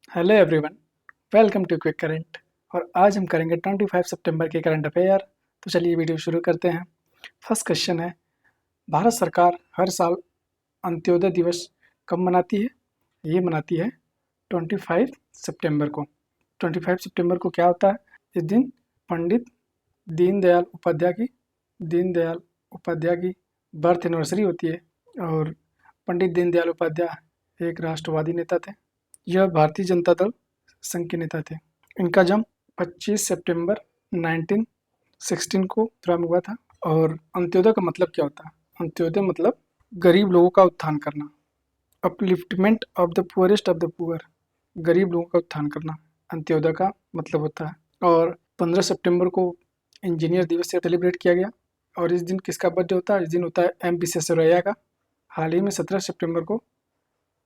Hello everyone, welcome to quick current. और आज हम करेंगे 25 सितंबर के करंट अफेयर। तो चलिए वीडियो शुरू करते हैं। फर्स्ट क्वेश्चन है, भारत सरकार हर साल अंत्योदय दिवस कब मनाती है? ये मनाती है 25 सितंबर को। 25 सितंबर को क्या होता है? इस दिन पंडित दीनदयाल उपाध्याय की बर्थ एनिवर्सरी होती है। और पंडित दीनदयाल उपाध्याय एक राष्ट्रवादी नेता थे। यह भारतीय जनता दल संघ के नेता थे। इनका जन्म 25 सितंबर 1916 को मथुरा में हुआ था। और अंत्योदय का मतलब क्या होता है? अंत्योदय मतलब गरीब लोगों का उत्थान करना, upliftment of the poorest of the poor, गरीब लोगों का उत्थान करना अंत्योदय का मतलब होता है। और 15 सितंबर को इंजीनियर दिवस से सेलिब्रेट किया गया। और इस दिन किसका बर्थडे होता है? इस दिन होता है एम विश्वेश्वरैया का। हाल ही में 17 सितंबर को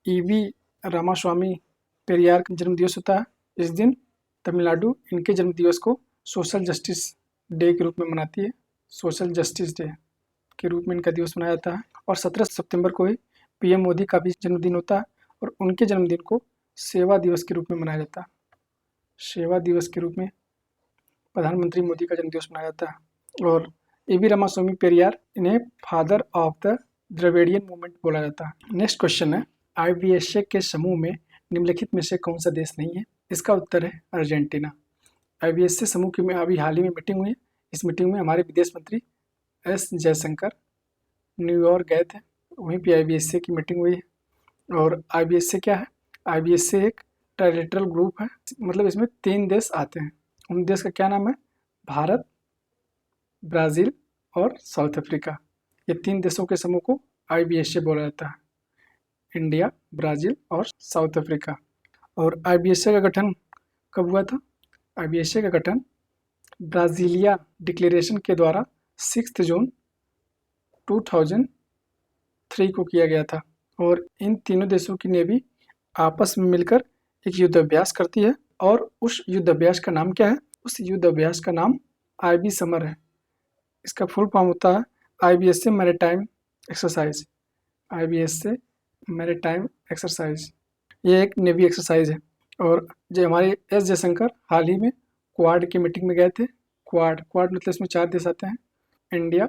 ईवी रामास्वामी पेरियार का जन्म दिवस होता है। इस दिन तमिलनाडु इनके जन्म दिवस को सोशल जस्टिस डे के रूप में मनाती है। सोशल जस्टिस डे के रूप में इनका दिवस मनाया जाता है। और 17 सितंबर को ही पीएम मोदी का भी जन्मदिन होता है। और उनके जन्मदिन को सेवा दिवस के रूप में मनाया जाता है। सेवा दिवस के रूप में प्रधानमंत्री मोदी का जन्मदिवस मनाया जाता है। और ईवी रामास्वामी पेरियार, इन्हें father of the Dravidian movement बोला जाता है। नेक्स्ट क्वेश्चन है, आईबीएसए के समूह में निम्नलिखित में से कौन सा देश नहीं है? इसका उत्तर है अर्जेंटीना। आईबीएसए समूह की में अभी हाल ही में मीटिंग हुई है। इस मीटिंग में हमारे विदेश मंत्री एस जयशंकर न्यूयॉर्क गए थे। वहीं पे आईबीएसए की मीटिंग हुई है। और आईबीएसए क्या है? आईबीएसए एक ट्राइलेटरल ग्रुप है, मतलब इसमें 3 देश आते हैं। उन देश का क्या नाम है? भारत, ब्राज़ील और साउथ अफ्रीका। ये 3 देशों के समूह को आईबीएसए बोला जाता है। इंडिया, ब्राज़ील और साउथ अफ्रीका। और आईबीएसए का गठन कब हुआ था? आईबीएसए का गठन ब्राज़ीलिया डिक्लेरेशन के द्वारा 6 जून 2003 को किया गया था। और इन तीनों देशों की नेवी आपस में मिलकर एक युद्ध अभ्यास करती है। और उस युद्ध अभ्यास का नाम क्या है? उस युद्ध अभ्यास का नाम आईबी समर है। इसका फुल फॉर्म होता है IBSA maritime exercise. IBSA maritime exercise, ये एक नेवी एक्सरसाइज है। और जो हमारे एस जयशंकर हाल ही में क्वाड की मीटिंग में गए थे। क्वाड मतलब इसमें 4 देश आते हैं, इंडिया,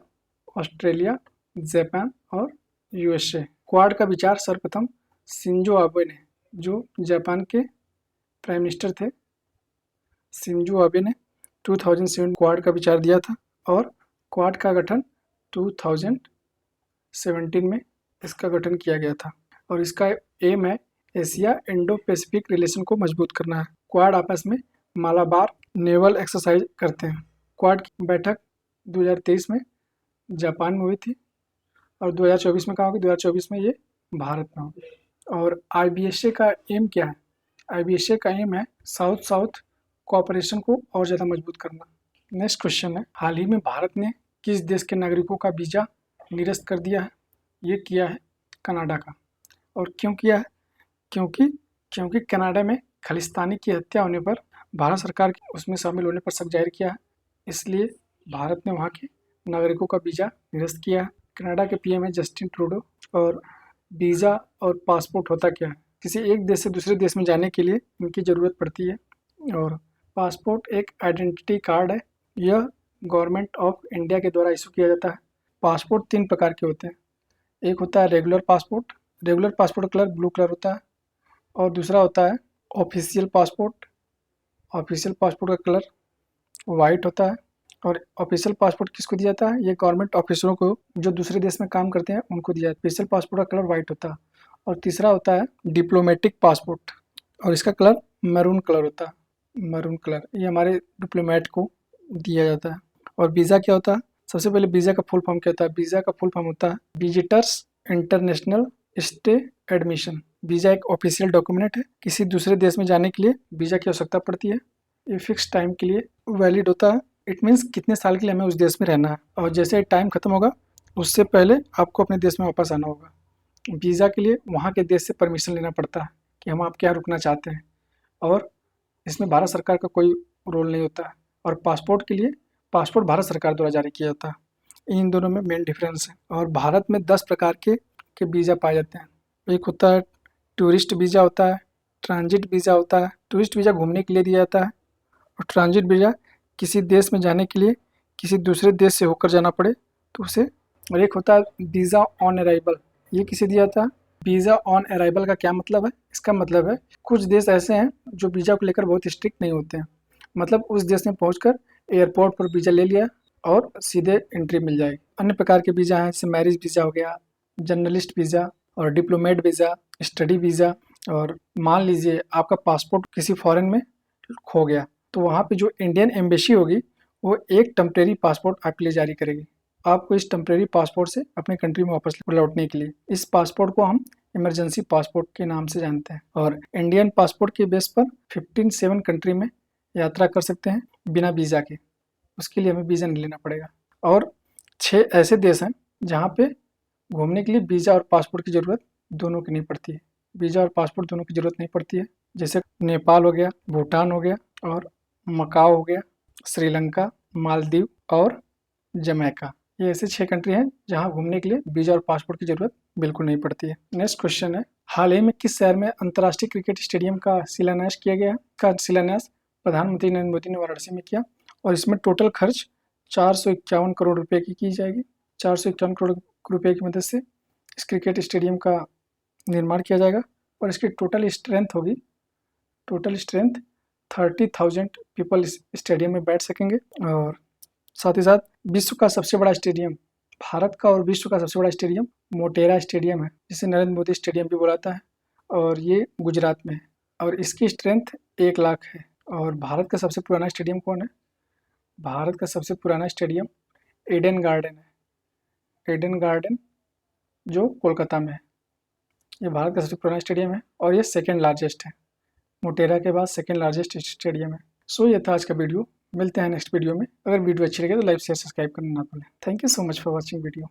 ऑस्ट्रेलिया, जापान और यूएसए। क्वाड का विचार सर्वप्रथम शिंजो आबे ने, जो जापान के प्राइम मिनिस्टर थे, शिंजो आबे ने 2007 क्वाड का विचार दिया था। और क्वाड का गठन 2017 में इसका गठन किया गया था। और इसका एम है एशिया इंडो पैसिफिक रिलेशन को मजबूत करना है। क्वाड आपस में मालाबार नेवल एक्सरसाइज करते हैं। क्वाड की बैठक 2023 में जापान में हुई थी। और 2024 में कहाँ होगी? 2024 में ये भारत में होगी। और आईबीएसए का एम क्या है? आईबीएसए का एम है साउथ साउथ कोऑपरेशन को और ज़्यादा मजबूत करना। नेक्स्ट क्वेश्चन है, हाल ही में भारत ने किस देश के नागरिकों का वीज़ा निरस्त कर दिया है? ये किया है कनाडा का। और क्यों किया है? क्योंकि कनाडा में खालिस्तानी की हत्या होने पर भारत सरकार उसमें शामिल होने पर शक जाहिर किया है। इसलिए भारत ने वहाँ के नागरिकों का वीज़ा निरस्त किया है। कनाडा के पीएम है जस्टिन ट्रूडो। और वीज़ा और पासपोर्ट होता क्या है? किसी एक देश से दूसरे देश में जाने के लिए इनकी ज़रूरत पड़ती है। और पासपोर्ट एक आइडेंटिटी कार्ड है। यह गवर्नमेंट ऑफ इंडिया के द्वारा इशू किया जाता है। पासपोर्ट 3 प्रकार के होते हैं। एक होता है रेगुलर पासपोर्ट का कलर ब्लू कलर होता है। और दूसरा होता है ऑफिशियल पासपोर्ट का कलर वाइट होता है। और ऑफिशियल पासपोर्ट किसको दिया जाता है? ये गवर्नमेंट ऑफिसरों को जो दूसरे देश में काम करते हैं उनको दिया जाता है। ऑफिशियल पासपोर्ट का कलर वाइट होता है। और तीसरा होता है डिप्लोमेटिक पासपोर्ट, और इसका कलर मैरून कलर होता है। मैरून कलर ये हमारे डिप्लोमेट को दिया जाता है। और वीज़ा क्या होता है? सबसे पहले वीज़ा का फुल फॉर्म क्या होता है? वीज़ा का फुल फॉर्म होता है visitors international stay admission. Visa एक ऑफिशियल डॉक्यूमेंट है। किसी दूसरे देश में जाने के लिए वीज़ा की आवश्यकता पड़ती है। ये फिक्स टाइम के लिए वैलिड होता है। इट मीन्स कितने साल के लिए हमें उस देश में रहना है। और जैसे टाइम खत्म होगा उससे पहले आपको अपने देश में वापस आना होगा। वीज़ा के लिए वहाँ के देश से परमिशन लेना पड़ता है कि हम आपके यहाँ रुकना चाहते हैं। और इसमें भारत सरकार का कोई रोल नहीं होता है। और पासपोर्ट के लिए पासपोर्ट भारत सरकार द्वारा जारी किया जाता है। इन दोनों में मेन डिफरेंस है। और भारत में 10 प्रकार के वीज़ा पाए जाते हैं। एक होता है टूरिस्ट वीज़ा होता है, ट्रांजिट वीज़ा होता है, टूरिस्ट वीज़ा घूमने के लिए दिया जाता है। और ट्रांजिट वीज़ा किसी देश में जाने के लिए किसी दूसरे देश से होकर जाना पड़े तो उसे। और एक होता है वीज़ा ऑन अराइवल, ये किसे दिया जाता है? वीज़ा ऑन अराइवल का क्या मतलब है? इसका मतलब है कुछ देश ऐसे हैं जो वीज़ा को लेकर बहुत स्ट्रिक्ट नहीं होते हैं, मतलब उस देश में पहुंचकर एयरपोर्ट पर वीज़ा ले लिया और सीधे एंट्री मिल जाएगी। अन्य प्रकार के वीज़ा हैं, जैसे मैरिज वीज़ा हो गया, जर्नलिस्ट वीज़ा और डिप्लोमेट वीज़ा, स्टडी वीज़ा। और मान लीजिए आपका पासपोर्ट किसी फॉरेन में खो गया, तो वहाँ पे जो इंडियन एम्बेसी होगी वो एक टेम्परेरी पासपोर्ट आपके लिए जारी करेगी, आपको इस टेम्परेरी पासपोर्ट से अपने कंट्री में वापस लौटने के लिए। इस पासपोर्ट को हम इमरजेंसी पासपोर्ट के नाम से जानते हैं। और इंडियन पासपोर्ट के बेस पर 15 कंट्री में यात्रा कर सकते हैं बिना वीज़ा के, उसके लिए हमें वीज़ा नहीं लेना पड़ेगा। और 6 ऐसे देश हैं जहाँ पे घूमने के लिए वीज़ा और पासपोर्ट की ज़रूरत दोनों की नहीं पड़ती है, वीज़ा और पासपोर्ट दोनों की ज़रूरत नहीं पड़ती है। जैसे नेपाल हो गया, भूटान हो गया और मकाओ हो गया, श्रीलंका, मालदीव और जमैका। ये ऐसे 6 कंट्री हैं जहाँ घूमने के लिए वीज़ा और पासपोर्ट की ज़रूरत बिल्कुल नहीं पड़ती है। नेक्स्ट क्वेश्चन है, हाल ही में किस शहर में अंतर्राष्ट्रीय क्रिकेट स्टेडियम का शिलान्यास किया गया है? का शिलान्यास प्रधानमंत्री नरेंद्र मोदी ने वाराणसी में किया और इसमें टोटल खर्च 451 करोड़ रुपए की जाएगी। 451 करोड़ रुपए की मदद से इस क्रिकेट स्टेडियम का निर्माण किया जाएगा और इसकी टोटल स्ट्रेंथ 30,000 पीपल इस स्टेडियम में बैठ सकेंगे। और साथ ही साथ विश्व का सबसे बड़ा स्टेडियम, भारत का और विश्व का सबसे बड़ा स्टेडियम मोटेरा स्टेडियम है, जिसे नरेंद्र मोदी स्टेडियम भी बुलाता है, और ये गुजरात में है और इसकी स्ट्रेंथ 1 लाख है। और भारत का सबसे पुराना स्टेडियम कौन है? भारत का सबसे पुराना स्टेडियम ईडन गार्डन है। ईडन गार्डन जो कोलकाता में है, ये भारत का सबसे पुराना स्टेडियम है और ये सेकेंड लार्जेस्ट है, मोटेरा के बाद सेकेंड लार्जेस्ट स्टेडियम है। सो ये था आज का वीडियो, मिलते हैं नेक्स्ट वीडियो में। अगर वीडियो अच्छी लगे तो लाइक शेयर सब्सक्राइब करना ना भूलें। Thank you so much for watching video.